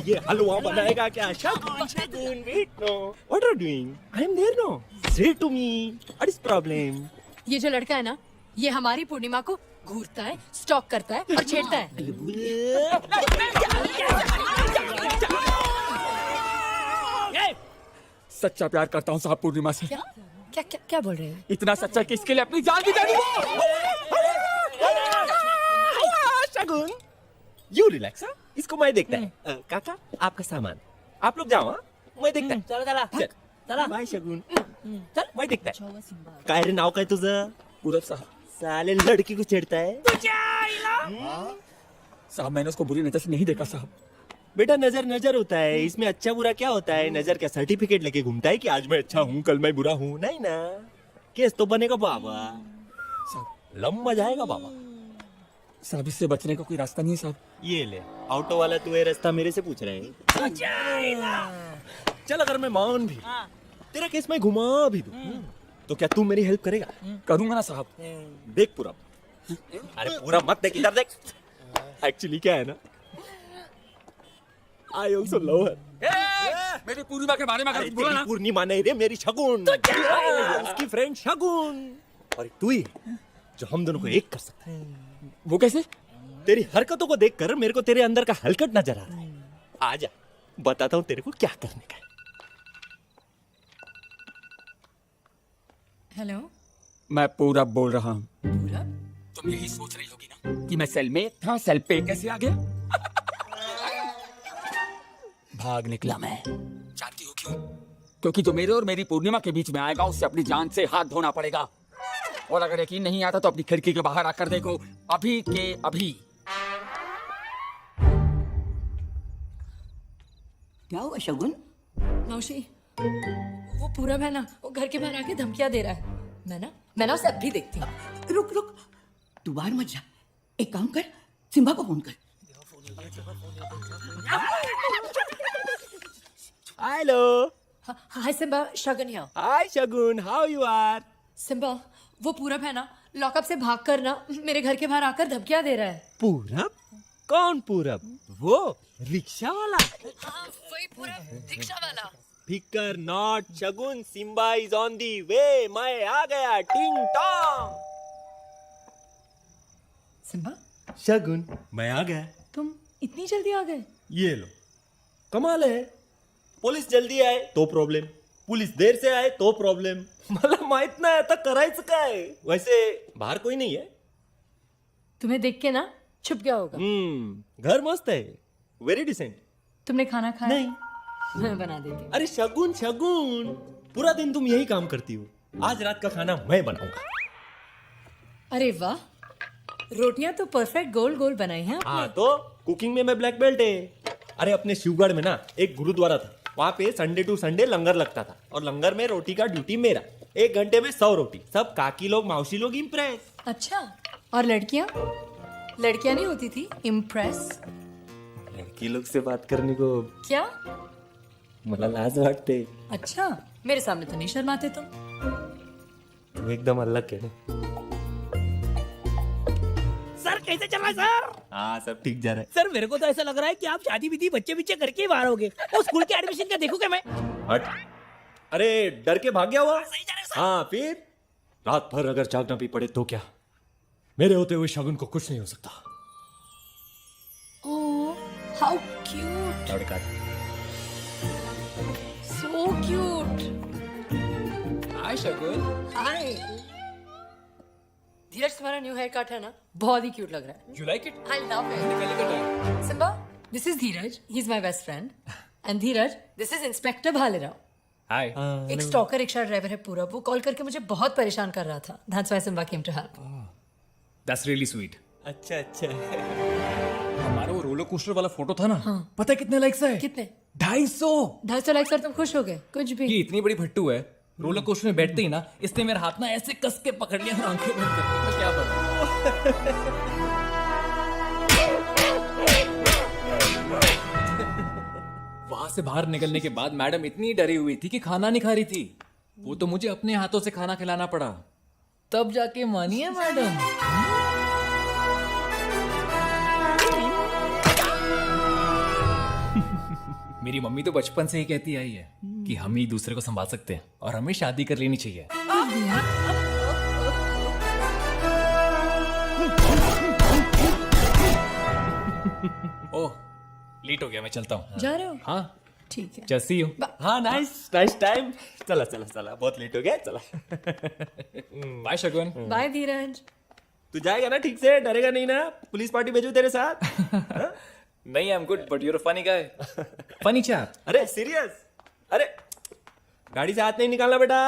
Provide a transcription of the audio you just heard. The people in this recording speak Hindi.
ये हलवा बनाएगा क्या? शगुन, wait, no. What are you doing? I am there, no. Say to me, what is problem? ये जो लड़का है ना, ये हमारी पूर्णिमा को घूरता है, स्टॉक करता है और छेड़ता है। सच्चा प्यार करता हूँ साहब पूर्णिमा से। क्या क्या क्या क्या बोल रहे हैं? इतना सच्चा कि इसके लिए अपनी जान भी दे दूंगा। शगुन, you relax, हाँ? इसको मैं देखता है। काका, आपका सामान। आप लोग जाओ, हाँ? मैं देखता है। चला चला चल, चला बाय शगुन। चल, मैं देखता है। काय रे नाव काय तुझं? पूरब साहब, साले लड़की को छेड़ता है। साहब मैंने उसको बुरी नजर से नहीं देखा साहब। बेटा नजर नजर होता है, इसमें अच्छा बुरा क्या होता है? नजर क्या सर्टिफिकेट लेके घूमता है कि आज मैं अच्छा हूँ कल मैं बुरा हूँ? नहीं ना, केस तो बनेगा बाबा, लंबा जाएगा बाबा। साहब इससे बचने का कोई रास्ता नहीं है साहब। ये ले, ऑटो वाला तू ये रास्ता मेरे से पूछ रहे हैं। चल अगर मैं मान भी तेरा केस मैं घुमा भी दूं तो क्या तू मेरी हेल्प करेगा? करूंगा ना साहब। देख पूरा, अरे पूरा मत देख, इधर देख। एक्चुअली क्या है ना, आई ऑल्सो लव हर। मेरी पूर्णिमा के बारे में अगर बोला ना। पूर्णिमा नहीं रे, मेरी शगुन, उसकी फ्रेंड शगुन। और तू ही जो हम दोनों को एक कर सकता है। वो कैसे? तेरी हरकतों को देखकर मेरे को तेरे अंदर का हलकट नजर आ रहा है। आजा बताता हूँ तेरे को क्या करने का है। हेलो मैं पूरब बोल रहा हूँ। पूरब, तुम यही सोच रही होगी ना कि मैं सेल में था, सेल पे कैसे आ गया? भाग निकला मैं। जानती हो क्यों? क्योंकि जो मेरे और मेरी पूर्णिमा के बीच में आएगा उसे अपनी जान से हाथ धोना पड़ेगा। और अगर यकीन नहीं आता तो अपनी खिड़की के बाहर आकर देखो, अभी के अभी। क्या हुआ शगुन? मौसी, वो पूरब है ना, वो घर के बाहर आके धमकियां दे रहा है। मैं ना उसे अब भी देखती हूँ। रुक रुक, तू बाहर मत जा। एक काम कर, सिम्बा को फोन कर। Hello, hi Simba, Shagun here. Hi Shagun, how you are? Simba, वो पूरब है ना, लॉकअप से भागकर ना मेरे घर के बाहर आकर धमकियां दे रहा है। पूरब? कौन पूरब? वो रिक्शा वाला? हाँ, वही पूरब, रिक्शा वाला। फिकर not Shagun, Simba is on the way. मैं आ गया, टिंग टॉन्ग। सिम्बा, शगुन, मैं आ गया। तुम इतनी जल्दी आ गए? ये लो, कमाल है। पुलिस जल्दी आए तो प्रॉब्लेम, पुलिस देर से आए तो प्रॉब्लेम। मला माहित नाही आता करायचं काय। वैसे बाहर कोई नहीं है। तुम्हें देख के ना छुप गया होगा। घर मस्त है, वेरी डिसेंट। तुमने खाना खाया? नहीं। मैं बना देती हूँ। अरे शगुन शगुन, पूरा दिन तुम यही काम करती हो। आज रात का खाना मैं बनाऊंगा। अरे वाह, रोटियां तो परफेक्ट गोल गोल बनाई हैं हाँ आपने। तो कुकिंग में मैं ब्लैक बेल्ट है। अरे अपने शिवगढ़ में ना एक गुरुद्वारा था, वहाँ पे संडे टू संडे लंगर लगता था और लंगर में रोटी का ड्यूटी मेरा। 1 घंटे में 100 रोटी। सब काकी लोग मावशी लोग इम्प्रेस। अच्छा, और लड़कियां? लड़कियां नहीं होती थी इम्प्रेस? लड़की लोग से बात करने को क्या? मला लाज वाटते। अच्छा, मेरे सामने तो नहीं शर्माते तुम। तू एकदम अलग है ना। सर कैसे चल रहा है सर? हाँ सब ठीक जा रहा है। सर मेरे को तो ऐसा लग रहा है कि आप शादी विधि बच्चे बिच्चे करके ही बाहर होगे। वो स्कूल के एडमिशन का देखो क्या मैं? हट, अरे डर के भाग गया हुआ। सही जा रहे हो सर? हाँ फिर रात भर अगर जागना भी पड़े तो क्या, मेरे होते हुए शगुन को कुछ नहीं हो सकता। ओह, हाउ क्यूट, लड़का सो क्यूट। हाय शगुन। हाय। धीरज, तुम्हारा न्यू हेयर कट है ना, बहुत ही क्यूट लग रहा है। You like it? I love it. Simba, this is Dheeraj. He's my best friend. And Dheeraj, this is Inspector Bhalerao. Hi. एक स्टॉकर रिक्शा ड्राइवर है पूरब, वो कॉल करके मुझे बहुत परेशान कर रहा था। That's why Simba came to help. That's really sweet. अच्छा अच्छा। हमारा वो रोलर कोस्टर वाला फोटो था ना, पता है कितने लाइक्स है? कितने? 250। 250 लाइक्स पर तुम खुश हो गए? कुछ भी। ये इतनी बड़ी भट्टू है, रोलर कोस्टर में बैठते ही ना इसने मेरा हाथ ना ऐसे कस के पकड़ लिया और आंखें बंद कर दी। मैं क्या बताऊं? वहां से बाहर निकलने के बाद मैडम इतनी डरी हुई थी कि खाना नहीं खा रही थी। वो तो मुझे अपने हाथों से खाना खिलाना पड़ा, तब जाके मानी है मैडम। मेरी मम्मी तो बचपन से ही कहती आई है कि हम ही दूसरे को संभाल सकते हैं और हमें शादी कर लेनी चाहिए। ओह, लेट हो गया, मैं चलता हूँ। जा रहे हो? हाँ, ठीक है। जैसी हूँ। हाँ नाइस नाइस टाइम। चला चला चला, बहुत लेट हो गया, चला। बाय शगुन। बाय धीरज। तू जाएगा ना ठीक से, डरेगा नहीं ना? पुलिस पार्टी भेजू तेरे साथ? हाँ? नहीं, I am good but you're a funny guy. Funny chap. अरे सीरियस? अरे गाड़ी से हाथ नहीं निकालना बेटा।